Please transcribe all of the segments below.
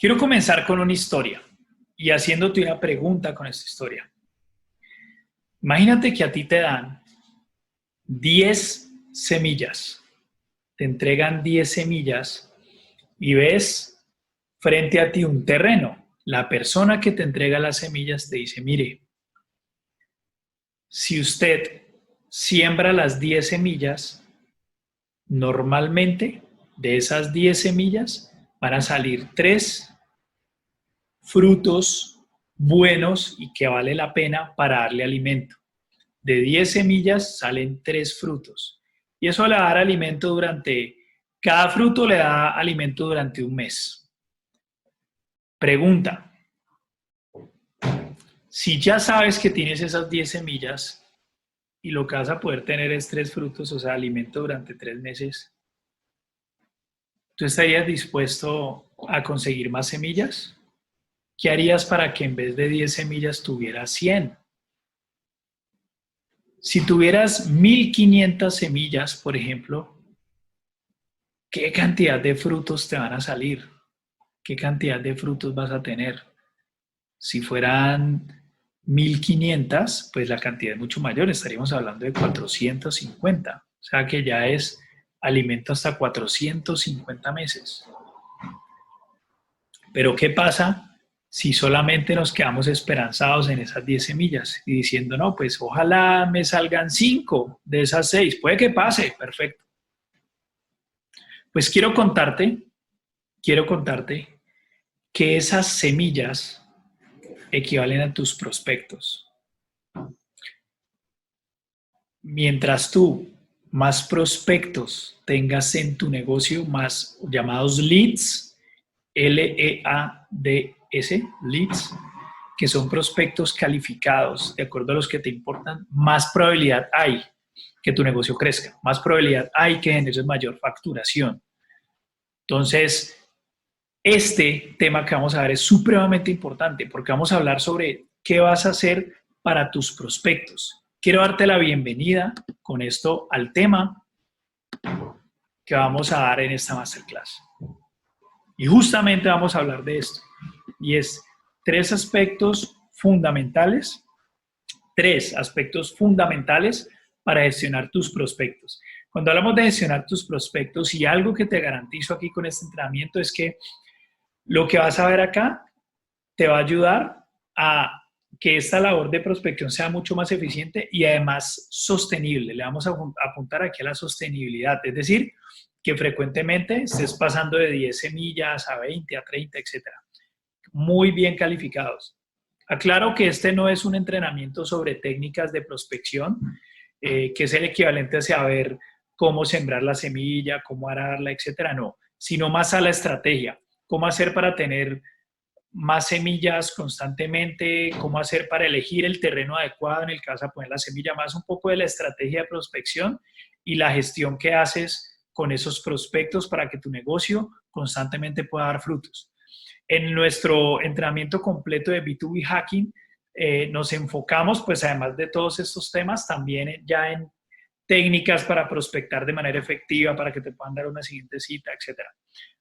Quiero comenzar con una historia y haciéndote una pregunta con esta historia. Imagínate que a ti te dan 10 semillas, te entregan 10 semillas y ves frente a ti un terreno. La persona que te entrega las semillas te dice, mire, si usted siembra las 10 semillas, normalmente de esas 10 semillas van a salir 3 frutos buenos y que vale la pena para darle alimento. De 10 semillas salen 3 frutos. Y eso le va a dar alimento cada fruto le da alimento durante un mes. Pregunta, si ya sabes que tienes esas 10 semillas y lo que vas a poder tener es 3 frutos, o sea, alimento durante 3 meses, ¿tú estarías dispuesto a conseguir más semillas? ¿Qué harías para que en vez de 10 semillas tuvieras 100? Si tuvieras 1500 semillas, por ejemplo, ¿qué cantidad de frutos te van a salir? ¿Qué cantidad de frutos vas a tener? Si fueran 1500, pues la cantidad es mucho mayor, estaríamos hablando de 450. O sea que ya es alimento hasta 450 meses. Pero ¿qué pasa si solamente nos quedamos esperanzados en esas 10 semillas y diciendo, no, pues ojalá me salgan 5 de esas 6? Puede que pase, perfecto. Pues quiero contarte que esas semillas equivalen a tus prospectos. Mientras tú más prospectos tengas en tu negocio, más llamados leads, L-E-A-D-S, leads, que son prospectos calificados de acuerdo a los que te importan, más probabilidad hay que tu negocio crezca, más probabilidad hay que generes mayor facturación. Entonces, este tema que vamos a ver es supremamente importante porque vamos a hablar sobre qué vas a hacer para tus prospectos. Quiero darte la bienvenida con esto al tema que vamos a dar en esta masterclass. Y justamente vamos a hablar de esto. Y es 3 aspectos fundamentales para gestionar tus prospectos. Cuando hablamos de gestionar tus prospectos, y algo que te garantizo aquí con este entrenamiento es que lo que vas a ver acá te va a ayudar a que esta labor de prospección sea mucho más eficiente y además sostenible. Le vamos a apuntar aquí a la sostenibilidad, es decir, que frecuentemente estés pasando de 10 semillas a 20, a 30, etcétera. Muy bien calificados. Aclaro que este no es un entrenamiento sobre técnicas de prospección, que es el equivalente a saber cómo sembrar la semilla, cómo ararla, etcétera, no, sino más a la estrategia. Cómo hacer para tener más semillas constantemente, cómo hacer para elegir el terreno adecuado en el que vas a poner la semilla, más un poco de la estrategia de prospección y la gestión que haces con esos prospectos para que tu negocio constantemente pueda dar frutos. En nuestro entrenamiento completo de B2B Hacking nos enfocamos, pues además de todos estos temas, también ya en técnicas para prospectar de manera efectiva, para que te puedan dar una siguiente cita, etcétera.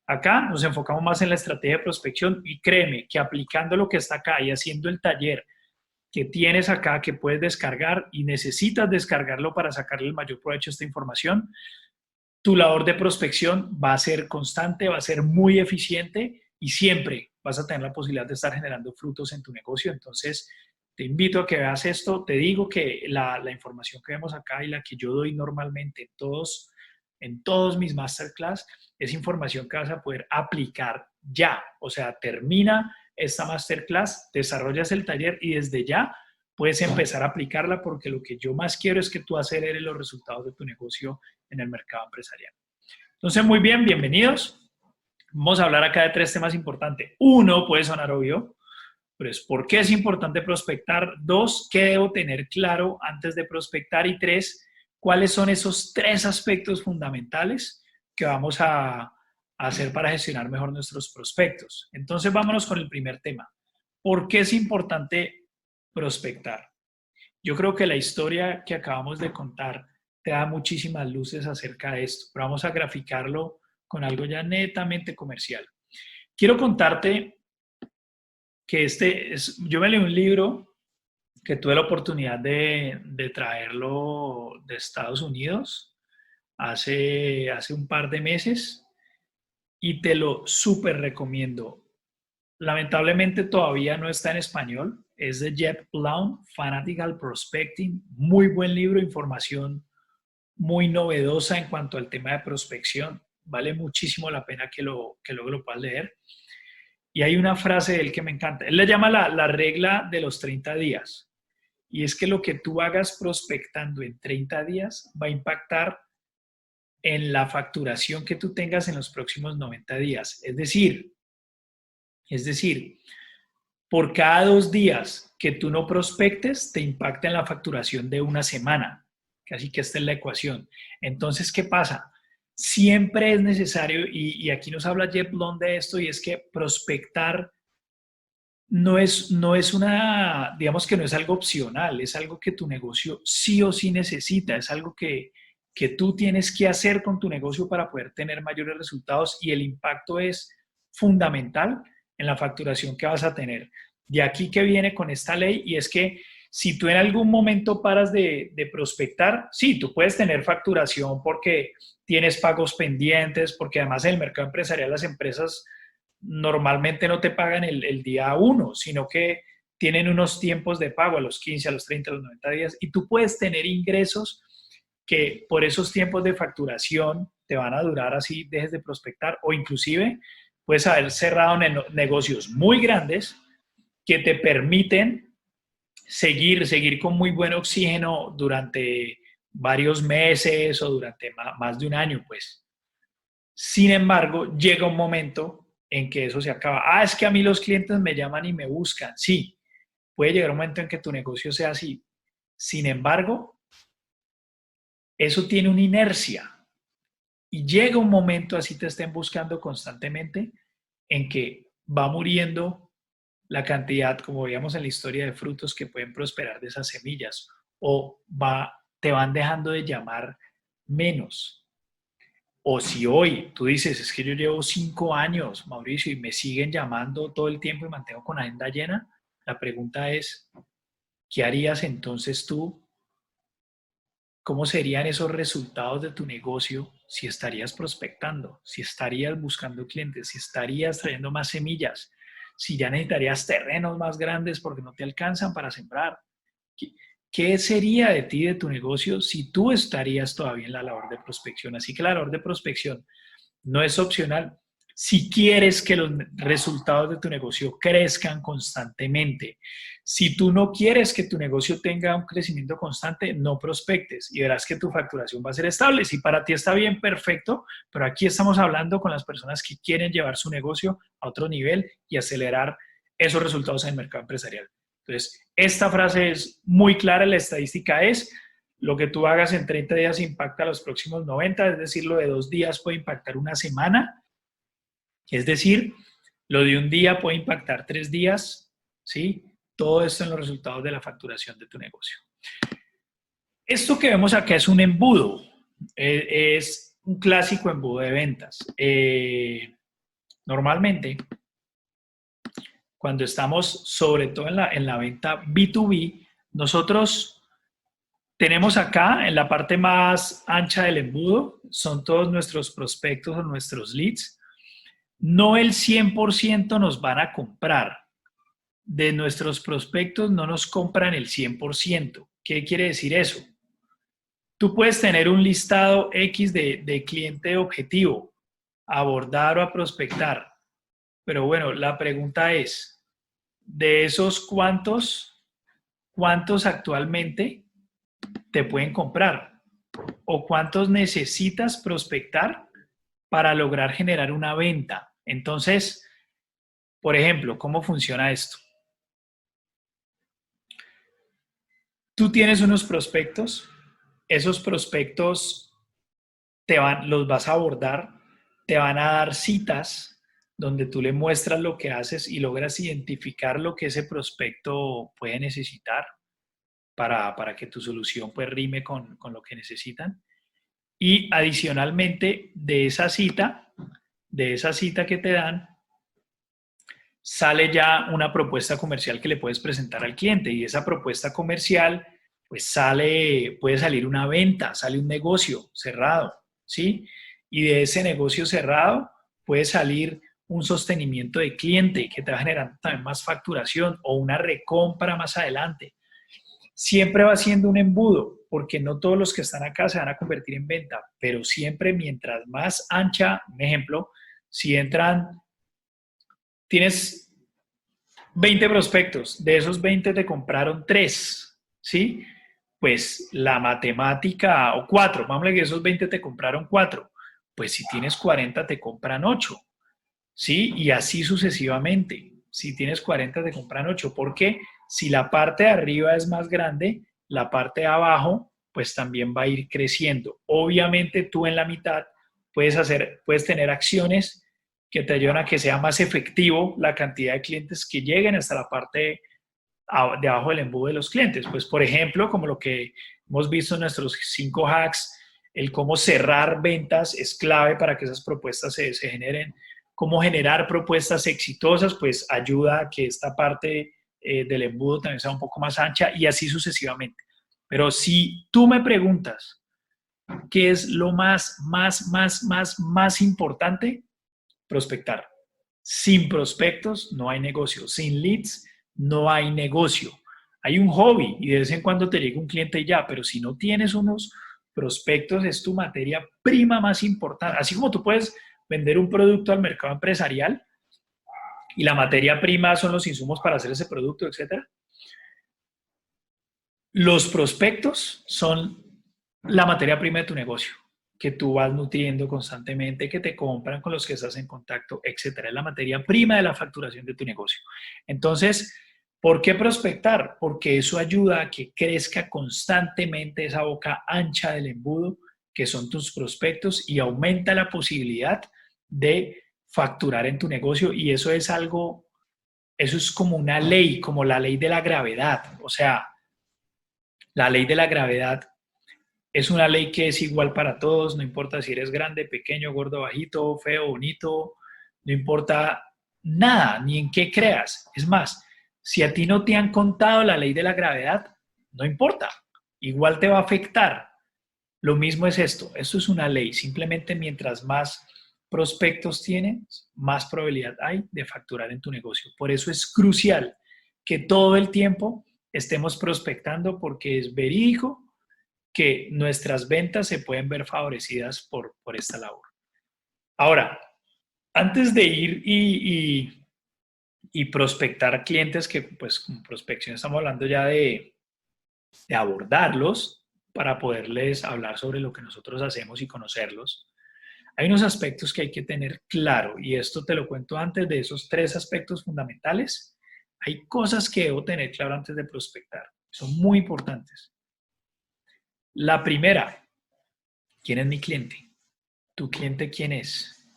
Acá nos enfocamos más en la estrategia de prospección y créeme que aplicando lo que está acá y haciendo el taller que tienes acá, que puedes descargar y necesitas descargarlo para sacarle el mayor provecho a esta información, tu labor de prospección va a ser constante, va a ser muy eficiente y siempre vas a tener la posibilidad de estar generando frutos en tu negocio. Entonces, te invito a que veas esto. Te digo que la información que vemos acá y la que yo doy normalmente en todos mis masterclass es información que vas a poder aplicar ya. O sea, termina esta masterclass, desarrollas el taller y desde ya puedes empezar a aplicarla porque lo que yo más quiero es que tú aceleres los resultados de tu negocio en el mercado empresarial. Entonces, muy bien, bienvenidos. Vamos a hablar acá de 3 temas importantes. 1, puede sonar obvio, pero es ¿por qué es importante prospectar? 2, ¿qué debo tener claro antes de prospectar? Y 3, ¿cuáles son esos 3 aspectos fundamentales que vamos a hacer para gestionar mejor nuestros prospectos? Entonces, vámonos con el primer tema. ¿Por qué es importante prospectar? Yo creo que la historia que acabamos de contar te da muchísimas luces acerca de esto, pero vamos a graficarlo con algo ya netamente comercial. quiero contarte que yo me leí un libro que tuve la oportunidad de traerlo de Estados Unidos hace un par de meses y te lo súper recomiendo. Lamentablemente todavía no está en español. Es de Jeb Blount, Fanatical Prospecting. Muy buen libro, información muy novedosa en cuanto al tema de prospección. Vale muchísimo la pena que luego lo puedas leer. Y hay una frase de él que me encanta. Él le llama la regla de los 30 días. Y es que lo que tú hagas prospectando en 30 días va a impactar en la facturación que tú tengas en los próximos 90 días. Es decir, por cada 2 días que tú no prospectes, te impacta en la facturación de una semana. Casi que esta es la ecuación. Entonces, ¿qué pasa? Siempre es necesario, y aquí nos habla Jeb Blount de esto, y es que prospectar no es una, digamos que no es algo opcional, es algo que tu negocio sí o sí necesita, es algo que tú tienes que hacer con tu negocio para poder tener mayores resultados y el impacto es fundamental en la facturación que vas a tener. De aquí que viene con esta ley y es que si tú en algún momento paras de prospectar, sí, tú puedes tener facturación porque tienes pagos pendientes, porque además en el mercado empresarial las empresas normalmente no te pagan el día 1, sino que tienen unos tiempos de pago a los 15, a los 30, a los 90 días y tú puedes tener ingresos que por esos tiempos de facturación te van a durar así, dejes de prospectar o inclusive puedes haber cerrado negocios muy grandes que te permiten seguir con muy buen oxígeno durante varios meses o durante más de un año, pues. Sin embargo, llega un momento en que eso se acaba. Ah, es que a mí los clientes me llaman y me buscan. Sí, puede llegar un momento en que tu negocio sea así. Sin embargo, eso tiene una inercia y llega un momento, así te estén buscando constantemente, en que va muriendo la cantidad, como veíamos en la historia, de frutos que pueden prosperar de esas semillas o te van dejando de llamar menos. O si hoy tú dices, es que yo llevo 5 años, Mauricio, y me siguen llamando todo el tiempo y mantengo con la agenda llena, la pregunta es, ¿qué harías entonces tú? ¿Cómo serían esos resultados de tu negocio si estarías prospectando, si estarías buscando clientes, si estarías trayendo más semillas, si ya necesitarías terrenos más grandes porque no te alcanzan para sembrar? ¿Qué sería de ti, de tu negocio, si tú estarías todavía en la labor de prospección? Así que la labor de prospección no es opcional. Si quieres que los resultados de tu negocio crezcan constantemente, si tú no quieres que tu negocio tenga un crecimiento constante, no prospectes y verás que tu facturación va a ser estable. Si para ti está bien, perfecto, pero aquí estamos hablando con las personas que quieren llevar su negocio a otro nivel y acelerar esos resultados en el mercado empresarial. Entonces, esta frase es muy clara, la estadística es lo que tú hagas en 30 días impacta a los próximos 90, es decir, lo de 2 días puede impactar una semana, es decir, lo de un día puede impactar 3 días, ¿sí? Todo esto en los resultados de la facturación de tu negocio. Esto que vemos acá es un embudo, es un clásico embudo de ventas. Normalmente, cuando estamos sobre todo en la venta B2B, nosotros tenemos acá en la parte más ancha del embudo, son todos nuestros prospectos o nuestros leads. No el 100% nos van a comprar. De nuestros prospectos no nos compran el 100%. ¿Qué quiere decir eso? Tú puedes tener un listado X de cliente objetivo, a abordar o a prospectar. Pero bueno, la pregunta es, de esos ¿cuántos actualmente te pueden comprar? ¿O cuántos necesitas prospectar para lograr generar una venta? Entonces, por ejemplo, ¿cómo funciona esto? Tú tienes unos prospectos, esos prospectos los vas a abordar, te van a dar citas donde tú le muestras lo que haces y logras identificar lo que ese prospecto puede necesitar para que tu solución pues rime con lo que necesitan. Y adicionalmente de esa cita que te dan, sale ya una propuesta comercial que le puedes presentar al cliente y esa propuesta comercial, pues puede salir una venta, sale un negocio cerrado, ¿sí? Y de ese negocio cerrado puede salir un sostenimiento de cliente que te va generando también más facturación o una recompra más adelante. Siempre va siendo un embudo, porque no todos los que están acá se van a convertir en venta, pero siempre mientras más ancha, un ejemplo, si tienes 20 prospectos, de esos 20 te compraron 3, ¿sí? Pues la matemática, o 4, vamos a ver que esos 20 te compraron 4, pues si tienes 40 te compran 8, ¿sí? Y así sucesivamente. Si tienes 40 te compran 8, porque si la parte de arriba es más grande, la parte de abajo pues también va a ir creciendo. Obviamente tú en la mitad puedes tener acciones que te ayudan a que sea más efectivo la cantidad de clientes que lleguen hasta la parte de abajo del embudo de los clientes. Pues, por ejemplo, como lo que hemos visto en nuestros 5 hacks, el cómo cerrar ventas es clave para que esas propuestas se generen. Cómo generar propuestas exitosas, pues ayuda a que esta parte del embudo también sea un poco más ancha y así sucesivamente. Pero si tú me preguntas qué es lo más importante, prospectar. Sin prospectos no hay negocio. Sin leads no hay negocio. Hay un hobby y de vez en cuando te llega un cliente ya, pero si no tienes unos prospectos es tu materia prima más importante. Así como tú puedes vender un producto al mercado empresarial y la materia prima son los insumos para hacer ese producto, etcétera. Los prospectos son la materia prima de tu negocio, que tú vas nutriendo constantemente, que te compran, con los que estás en contacto, etcétera. Es la materia prima de la facturación de tu negocio. Entonces, ¿por qué prospectar? Porque eso ayuda a que crezca constantemente esa boca ancha del embudo, que son tus prospectos, y aumenta la posibilidad de facturar en tu negocio. Y eso es algo, eso es como una ley, como la ley de la gravedad. O sea, la ley de la gravedad es una ley que es igual para todos, no importa si eres grande, pequeño, gordo, bajito, feo, bonito, no importa nada, ni en qué creas. Es más, si a ti no te han contado la ley de la gravedad, no importa, igual te va a afectar. Lo mismo es esto es una ley, simplemente mientras más prospectos tienes, más probabilidad hay de facturar en tu negocio. Por eso es crucial que todo el tiempo estemos prospectando porque es verídico que nuestras ventas se pueden ver favorecidas por esta labor. Ahora, antes de ir y prospectar clientes, que pues con prospección estamos hablando ya de abordarlos para poderles hablar sobre lo que nosotros hacemos y conocerlos, hay unos aspectos que hay que tener claro, y esto te lo cuento antes de esos 3 aspectos fundamentales. Hay cosas que debo tener claro antes de prospectar, son muy importantes. La primera, ¿quién es mi cliente? ¿Tu cliente quién es?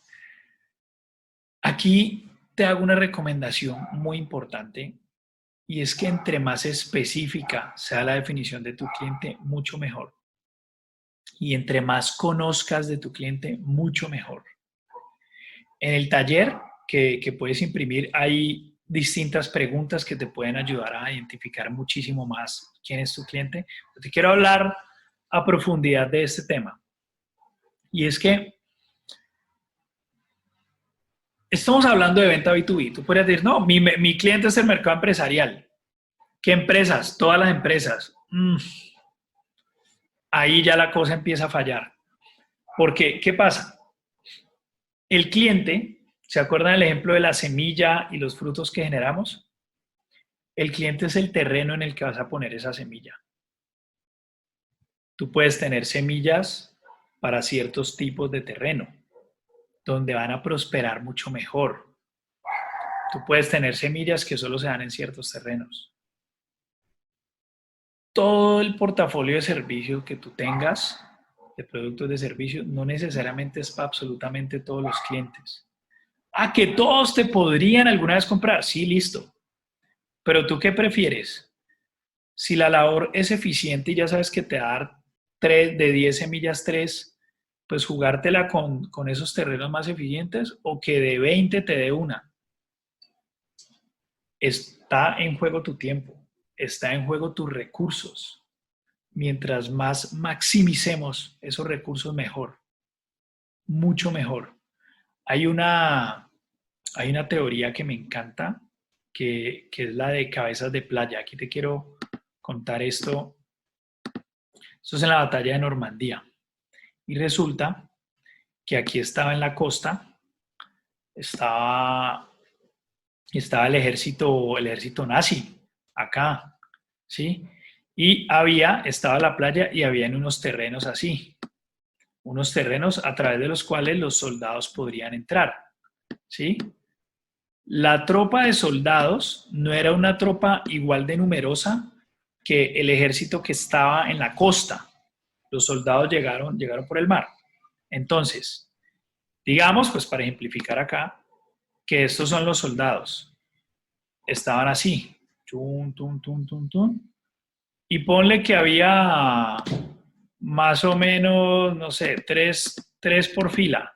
Aquí te hago una recomendación muy importante y es que entre más específica sea la definición de tu cliente, mucho mejor. Y entre más conozcas de tu cliente, mucho mejor. En el taller que puedes imprimir hay distintas preguntas que te pueden ayudar a identificar muchísimo más quién es tu cliente. Te quiero hablar a profundidad de este tema. Y es que estamos hablando de venta B2B. Tú podrías decir, no, mi cliente es el mercado empresarial. ¿Qué empresas? Todas las empresas. Ahí ya la cosa empieza a fallar. Porque, ¿qué pasa? El cliente, ¿se acuerdan del ejemplo de la semilla y los frutos que generamos? El cliente es el terreno en el que vas a poner esa semilla. Tú puedes tener semillas para ciertos tipos de terreno, donde van a prosperar mucho mejor. Tú puedes tener semillas que solo se dan en ciertos terrenos. Todo el portafolio de servicios que tú tengas, de productos de servicios, no necesariamente es para absolutamente todos los clientes. Ah, que todos te podrían alguna vez comprar. Sí, listo. Pero ¿tú qué prefieres? Si la labor es eficiente y ya sabes que te va a dar 3, de 10 semillas 3, pues jugártela con esos terrenos más eficientes o que de 20 te dé una. está en juego tu tiempo, está en juego tus recursos. Mientras más maximicemos esos recursos, mejor, mucho mejor. Hay una teoría que me encanta, que es la de cabezas de playa. Aquí te quiero contar esto. Esto es en la batalla de Normandía. Y resulta que aquí estaba en la costa, estaba el ejército nazi, acá, ¿sí? Y estaba la playa y habían unos terrenos así, unos terrenos a través de los cuales los soldados podrían entrar, ¿sí? La tropa de soldados no era una tropa igual de numerosa que el ejército que estaba en la costa. Los soldados llegaron por el mar. Entonces, digamos, pues para ejemplificar acá, que estos son los soldados. Estaban así, tum, tum, tum, tum, tum, y ponle que había más o menos, no sé, tres por fila,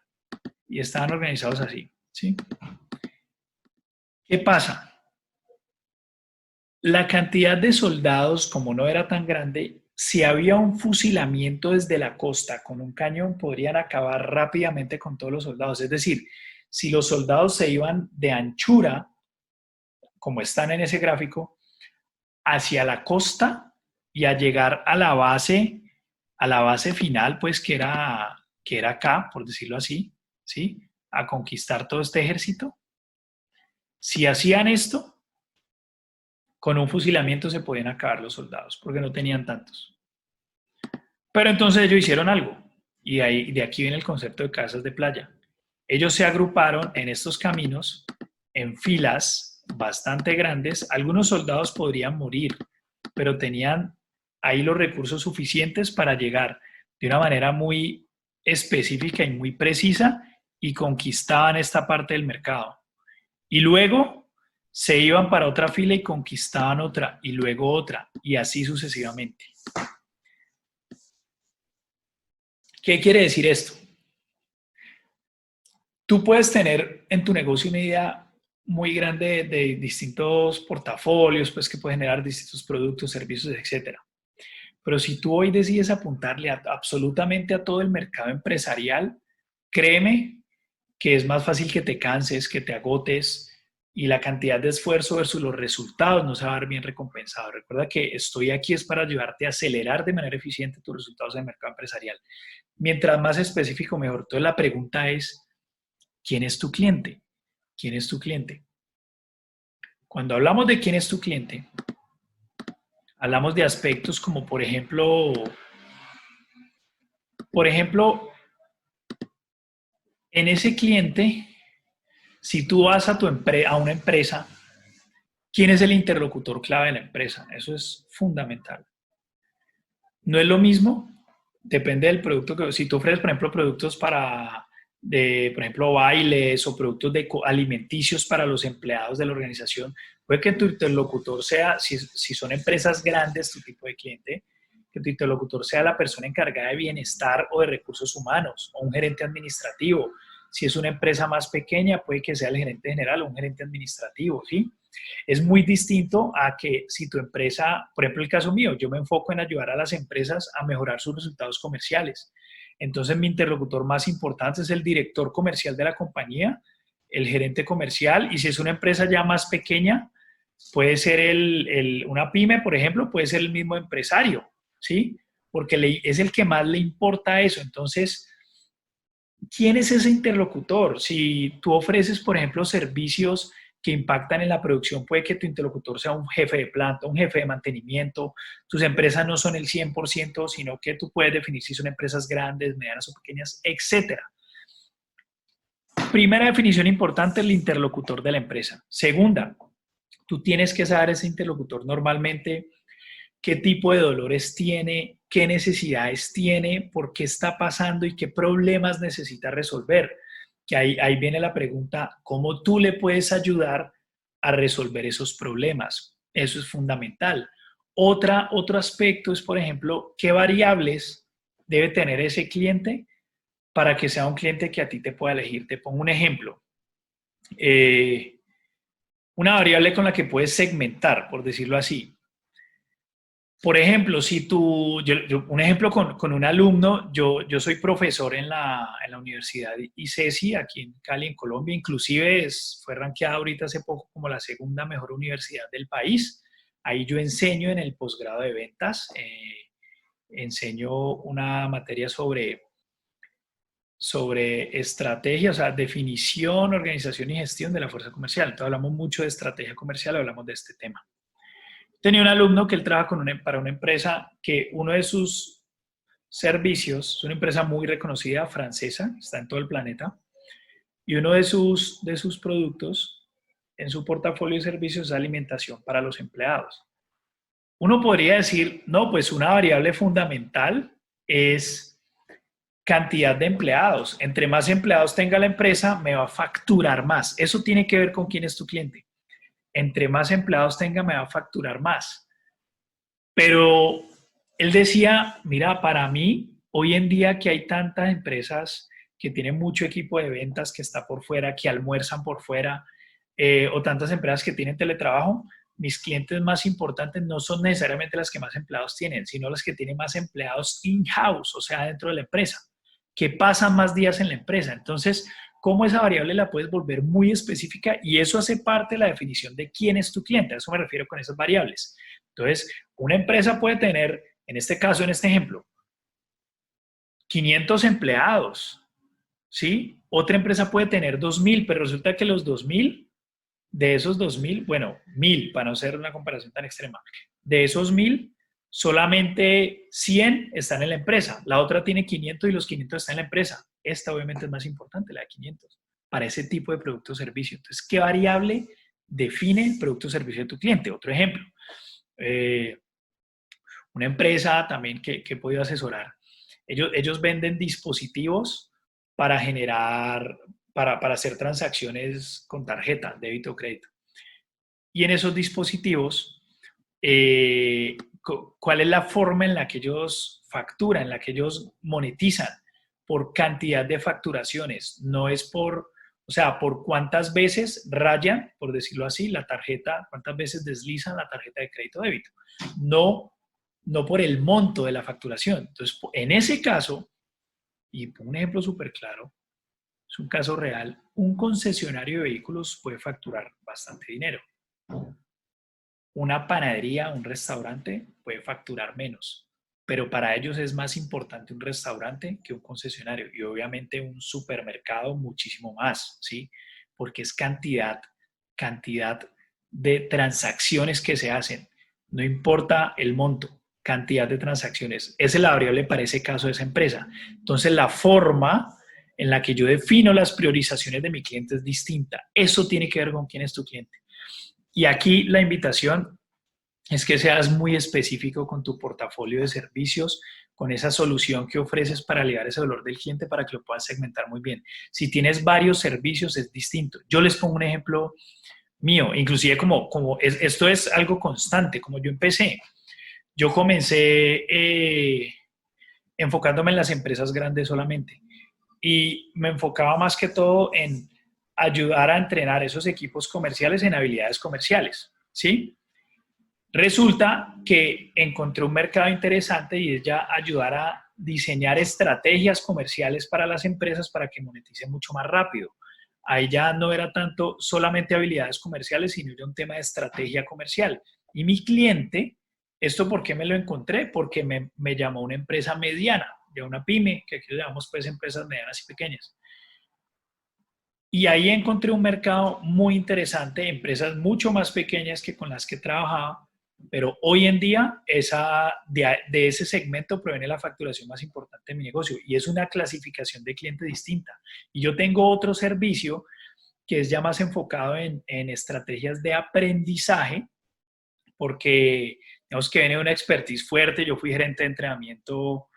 y estaban organizados así, ¿sí? ¿Qué pasa? La cantidad de soldados, como no era tan grande, si había un fusilamiento desde la costa con un cañón, podrían acabar rápidamente con todos los soldados. Es decir, si los soldados se iban de anchura, como están en ese gráfico, hacia la costa y a llegar a la base final, pues que era acá, por decirlo así, ¿sí? A conquistar todo este ejército. Si hacían esto, con un fusilamiento se podían acabar los soldados, porque no tenían tantos. Pero entonces ellos hicieron algo, y de aquí viene el concepto de casas de playa. Ellos se agruparon en estos caminos en filas bastante grandes. Algunos soldados podrían morir, pero tenían ahí los recursos suficientes para llegar de una manera muy específica y muy precisa y conquistaban esta parte del mercado. Y luego se iban para otra fila y conquistaban otra, y luego otra, y así sucesivamente. ¿Qué quiere decir esto? Tú puedes tener en tu negocio una idea muy grande de distintos portafolios, pues que puede generar distintos productos, servicios, etcétera. Pero si tú hoy decides apuntarle absolutamente a todo el mercado empresarial, créeme que es más fácil que te canses, que te agotes y la cantidad de esfuerzo versus los resultados no se va a ver bien recompensado. Recuerda que estoy aquí es para ayudarte a acelerar de manera eficiente tus resultados en el mercado empresarial. Mientras más específico, mejor. Entonces la pregunta es, ¿quién es tu cliente? ¿Quién es tu cliente? Cuando hablamos de quién es tu cliente, hablamos de aspectos como, por ejemplo, en ese cliente, si tú vas a una empresa, ¿quién es el interlocutor clave de la empresa? Eso es fundamental. No es lo mismo, depende del producto que, si tú ofreces, por ejemplo, productos por ejemplo, bailes o productos alimenticios para los empleados de la organización, puede que tu interlocutor sea, si son empresas grandes, tu tipo de cliente, que tu interlocutor sea la persona encargada de bienestar o de recursos humanos o un gerente administrativo. Si es una empresa más pequeña, puede que sea el gerente general o un gerente administrativo, ¿sí? Es muy distinto a que si tu empresa, por ejemplo, el caso mío, yo me enfoco en ayudar a las empresas a mejorar sus resultados comerciales. Entonces, mi interlocutor más importante es el director comercial de la compañía, el gerente comercial, y si es una empresa ya más pequeña, puede ser una pyme, por ejemplo, puede ser el mismo empresario, ¿sí? Porque es el que más le importa eso. Entonces, ¿quién es ese interlocutor? Si tú ofreces, por ejemplo, servicios que impactan en la producción, puede que tu interlocutor sea un jefe de planta, un jefe de mantenimiento. Tus empresas no son el 100%, sino que tú puedes definir si son empresas grandes, medianas o pequeñas, etc. Primera definición importante, el interlocutor de la empresa. Segunda, tú tienes que saber ese interlocutor normalmente qué tipo de dolores tiene, qué necesidades tiene, por qué está pasando y qué problemas necesita resolver. Que ahí viene la pregunta, ¿cómo tú le puedes ayudar a resolver esos problemas? Eso es fundamental. Otro aspecto es, por ejemplo, qué variables debe tener ese cliente para que sea un cliente que a ti te pueda elegir. Te pongo un ejemplo. una variable con la que puedes segmentar, por decirlo así. Por ejemplo, si tú, un ejemplo con un alumno, yo soy profesor en la Universidad ICESI, aquí en Cali, en Colombia, inclusive fue rankeada ahorita hace poco como la segunda mejor universidad del país. Ahí yo enseño en el posgrado de ventas, enseño una materia sobre estrategia, o sea, definición, organización y gestión de la fuerza comercial. Entonces hablamos mucho de estrategia comercial, hablamos de este tema. Tenía un alumno que él trabaja para una empresa que uno de sus servicios, es una empresa muy reconocida, francesa, está en todo el planeta, y uno de sus productos en su portafolio de servicios es alimentación para los empleados. Uno podría decir, no, pues una variable fundamental es cantidad de empleados. Entre más empleados tenga la empresa, me va a facturar más. Eso tiene que ver con quién es tu cliente. Entre más empleados tenga, me va a facturar más. Pero él decía, mira, para mí, hoy en día que hay tantas empresas que tienen mucho equipo de ventas que está por fuera, que almuerzan por fuera, o tantas empresas que tienen teletrabajo, mis clientes más importantes no son necesariamente las que más empleados tienen, sino las que tienen más empleados in-house, o sea, dentro de la empresa, que pasan más días en la empresa. Entonces, ¿cómo esa variable la puedes volver muy específica? Y eso hace parte de la definición de quién es tu cliente. A eso me refiero con esas variables. Entonces, una empresa puede tener, en este caso, en este ejemplo, 500 empleados, ¿sí? Otra empresa puede tener 2.000, pero resulta que los 2.000, de esos 2.000, bueno, 1.000, para no hacer una comparación tan extrema, de esos 1.000, solamente 100 están en la empresa. La otra tiene 500 y los 500 están en la empresa. Esta obviamente es más importante, la de 500, para ese tipo de producto o servicio. Entonces, ¿qué variable define el producto o servicio de tu cliente? Otro ejemplo. Una empresa también que he podido asesorar. Ellos venden dispositivos para generar, para hacer transacciones con tarjeta, débito o crédito. Y en esos dispositivos, ¿cuál es la forma en la que ellos facturan, en la que ellos monetizan? Por cantidad de facturaciones, no es o sea, por cuántas veces rayan, por decirlo así, la tarjeta, cuántas veces deslizan la tarjeta de crédito o débito. No por el monto de la facturación. Entonces, en ese caso, y un ejemplo súper claro, es un caso real, un concesionario de vehículos puede facturar bastante dinero. Una panadería, un restaurante puede facturar menos, pero para ellos es más importante un restaurante que un concesionario y obviamente un supermercado muchísimo más, ¿sí? Porque es cantidad de transacciones que se hacen, no importa el monto, cantidad de transacciones. Esa es la variable para ese caso de esa empresa. Entonces, la forma en la que yo defino las priorizaciones de mi cliente es distinta. Eso tiene que ver con quién es tu cliente. Y aquí la invitación es que seas muy específico con tu portafolio de servicios, con esa solución que ofreces para aliviar ese dolor del cliente para que lo puedas segmentar muy bien. Si tienes varios servicios es distinto. Yo les pongo un ejemplo mío, inclusive esto es algo constante, como yo empecé. Yo comencé enfocándome en las empresas grandes solamente y me enfocaba más que todo en ayudar a entrenar esos equipos comerciales en habilidades comerciales, ¿sí? Resulta que encontré un mercado interesante y es ya ayudar a diseñar estrategias comerciales para las empresas para que moneticen mucho más rápido. Ahí ya no era tanto solamente habilidades comerciales, sino era un tema de estrategia comercial. Y mi cliente, ¿esto por qué me lo encontré? Porque me llamó una empresa mediana, de una pyme, que aquí le llamamos pues empresas medianas y pequeñas. Y ahí encontré un mercado muy interesante, empresas mucho más pequeñas que con las que trabajaba, pero hoy en día de ese segmento proviene la facturación más importante de mi negocio y es una clasificación de cliente distinta. Y yo tengo otro servicio que es ya más enfocado en estrategias de aprendizaje, porque digamos que viene una expertise fuerte. Yo fui gerente de entrenamiento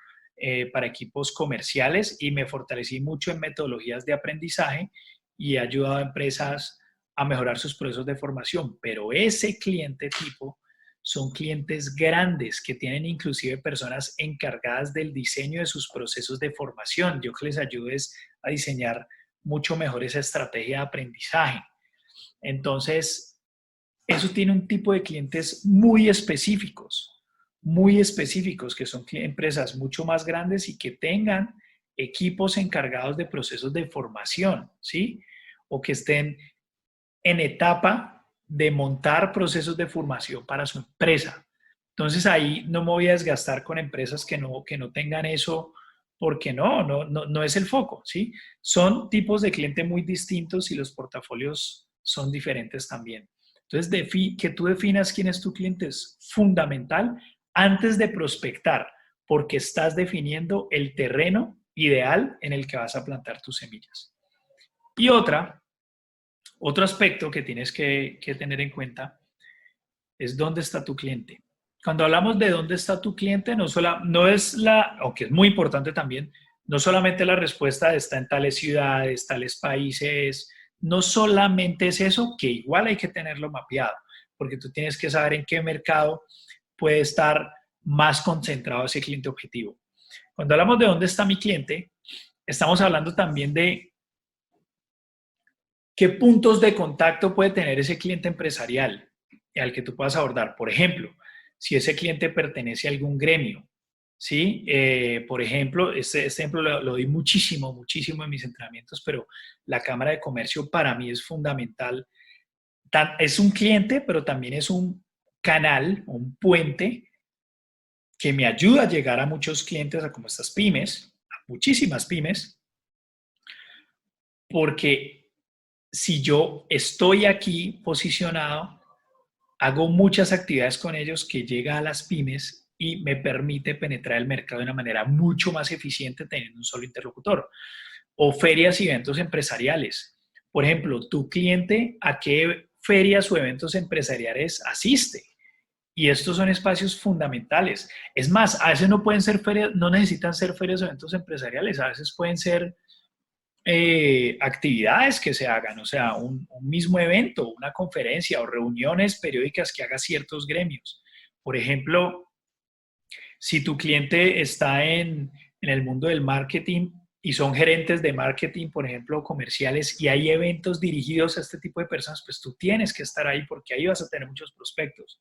para equipos comerciales y me fortalecí mucho en metodologías de aprendizaje y he ayudado a empresas a mejorar sus procesos de formación. Pero ese cliente tipo son clientes grandes que tienen inclusive personas encargadas del diseño de sus procesos de formación. Yo que les ayudo es a diseñar mucho mejor esa estrategia de aprendizaje. Entonces, eso tiene un tipo de clientes muy específicos, que son empresas mucho más grandes y que tengan equipos encargados de procesos de formación, ¿sí? O que estén en etapa de montar procesos de formación para su empresa. Entonces ahí no me voy a desgastar con empresas que no tengan eso, porque no es el foco, ¿sí? Son tipos de cliente muy distintos y los portafolios son diferentes también. Entonces, que tú definas quién es tu cliente es fundamental antes de prospectar, porque estás definiendo el terreno ideal en el que vas a plantar tus semillas. Y otro aspecto que tienes que tener en cuenta es dónde está tu cliente. Cuando hablamos de dónde está tu cliente, no es aunque es muy importante también, no solamente la respuesta de está en tales ciudades, tales países, no solamente es eso, que igual hay que tenerlo mapeado, porque tú tienes que saber en qué mercado puede estar más concentrado ese cliente objetivo. Cuando hablamos de dónde está mi cliente, estamos hablando también de qué puntos de contacto puede tener ese cliente empresarial al que tú puedas abordar. Por ejemplo, si ese cliente pertenece a algún gremio, ¿sí? Por ejemplo, este ejemplo lo doy muchísimo en mis entrenamientos, pero la Cámara de Comercio para mí es fundamental. Es un cliente, pero también es un canal, un puente que me ayuda a llegar a muchos clientes, a como estas pymes, a muchísimas pymes, porque si yo estoy aquí posicionado, hago muchas actividades con ellos que llega a las pymes y me permite penetrar el mercado de una manera mucho más eficiente teniendo un solo interlocutor. O ferias y eventos empresariales. Por ejemplo, tu cliente, ¿a qué ferias o eventos empresariales asiste? Y estos son espacios fundamentales. Es más, a veces no pueden ser ferias, no necesitan ser ferias o eventos empresariales, a veces pueden ser actividades que se hagan, o sea, un mismo evento, una conferencia o reuniones periódicas que haga ciertos gremios. Por ejemplo, si tu cliente está en el mundo del marketing y son gerentes de marketing, por ejemplo, comerciales, y hay eventos dirigidos a este tipo de personas, pues tú tienes que estar ahí porque ahí vas a tener muchos prospectos.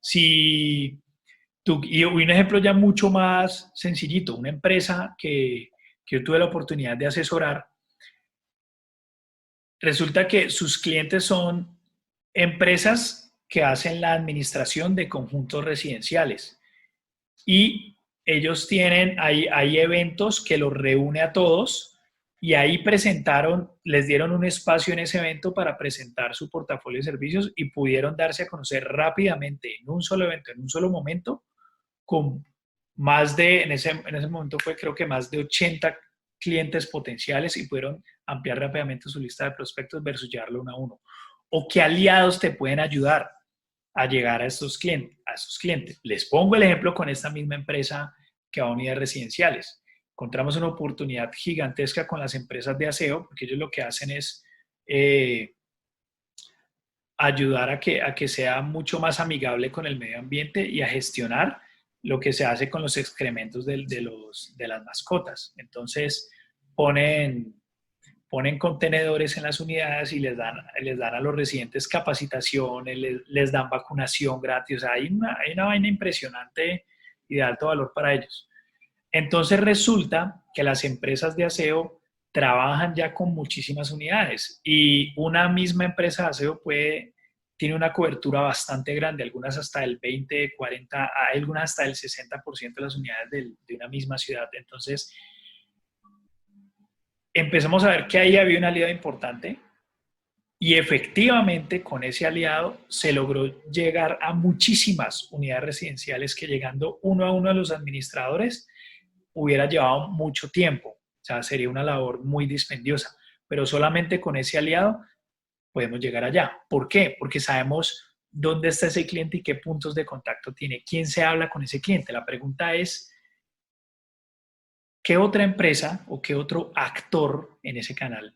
Si y un ejemplo ya mucho más sencillito, una empresa que yo tuve la oportunidad de asesorar, resulta que sus clientes son empresas que hacen la administración de conjuntos residenciales y ellos tienen, hay eventos que los reúne a todos y ahí les dieron un espacio en ese evento para presentar su portafolio de servicios y pudieron darse a conocer rápidamente en un solo evento, en un solo momento, con en ese momento fue creo que más de 80 clientes potenciales y pudieron ampliar rápidamente su lista de prospectos versus llevarlo uno a uno. O qué aliados te pueden ayudar a llegar a estos clientes. Les pongo el ejemplo con esta misma empresa que va a unidades residenciales. Encontramos una oportunidad gigantesca con las empresas de aseo, porque ellos lo que hacen es ayudar a que sea mucho más amigable con el medio ambiente y a gestionar lo que se hace con los excrementos de las mascotas. Entonces, ponen contenedores en las unidades y les dan a los residentes capacitaciones, les dan vacunación gratis. O sea, hay una vaina impresionante y de alto valor para ellos. Entonces resulta que las empresas de aseo trabajan ya con muchísimas unidades y una misma empresa de aseo tiene una cobertura bastante grande, algunas hasta el 20, 40, algunas hasta el 60% de las unidades de una misma ciudad. Entonces, empezamos a ver que ahí había un aliado importante y efectivamente con ese aliado se logró llegar a muchísimas unidades residenciales que llegando uno a uno a los administradores hubiera llevado mucho tiempo. O sea, sería una labor muy dispendiosa, pero solamente con ese aliado podemos llegar allá. ¿Por qué? Porque sabemos dónde está ese cliente y qué puntos de contacto tiene, quién se habla con ese cliente. La pregunta es, ¿qué otra empresa o qué otro actor en ese canal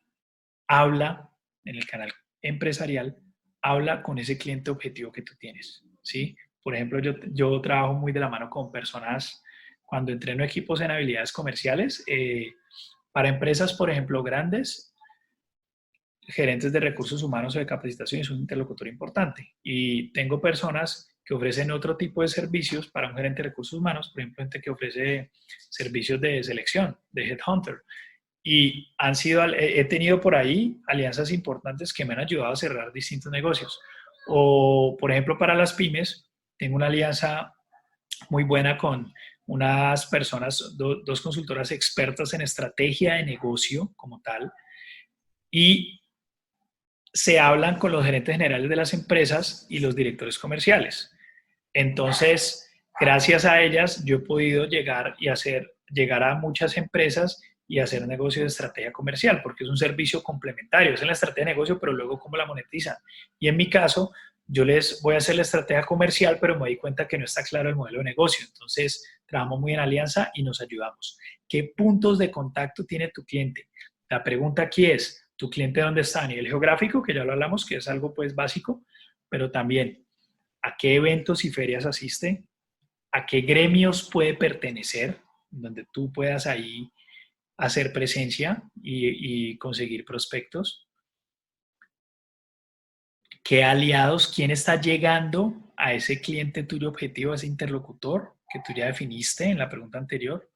habla, en el canal empresarial, habla con ese cliente objetivo que tú tienes? ¿Sí? Por ejemplo, yo trabajo muy de la mano con personas cuando entreno equipos en habilidades comerciales. Para empresas, por ejemplo, grandes, gerentes de recursos humanos o de capacitación es un interlocutor importante. Y tengo personas que ofrecen otro tipo de servicios para un gerente de recursos humanos, por ejemplo, gente que ofrece servicios de selección, de headhunter. Y he tenido por ahí alianzas importantes que me han ayudado a cerrar distintos negocios. O, por ejemplo, para las pymes, tengo una alianza muy buena con unas personas, dos consultoras expertas en estrategia de negocio como tal, y se hablan con los gerentes generales de las empresas y los directores comerciales. Entonces, gracias a ellas, yo he podido llegar a muchas empresas y hacer un negocio de estrategia comercial, porque es un servicio complementario, es en la estrategia de negocio, pero luego cómo la monetizan. Y en mi caso, yo les voy a hacer la estrategia comercial, pero me doy cuenta que no está claro el modelo de negocio. Entonces, trabajamos muy en alianza y nos ayudamos. ¿Qué puntos de contacto tiene tu cliente? La pregunta aquí es, ¿tu cliente dónde está? A nivel geográfico, que ya lo hablamos, que es algo pues básico, pero también a qué eventos y ferias asiste, a qué gremios puede pertenecer, donde tú puedas ahí hacer presencia y conseguir prospectos, qué aliados, quién está llegando a ese cliente tuyo objetivo, a ese interlocutor que tú ya definiste en la pregunta anterior,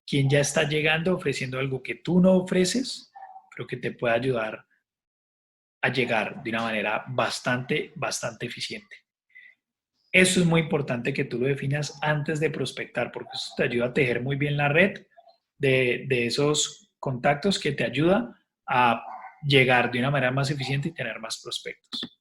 quién ya está llegando ofreciendo algo que tú no ofreces, pero que te pueda ayudar a llegar de una manera bastante eficiente. Eso es muy importante que tú lo definas antes de prospectar, porque eso te ayuda a tejer muy bien la red de esos contactos que te ayuda a llegar de una manera más eficiente y tener más prospectos.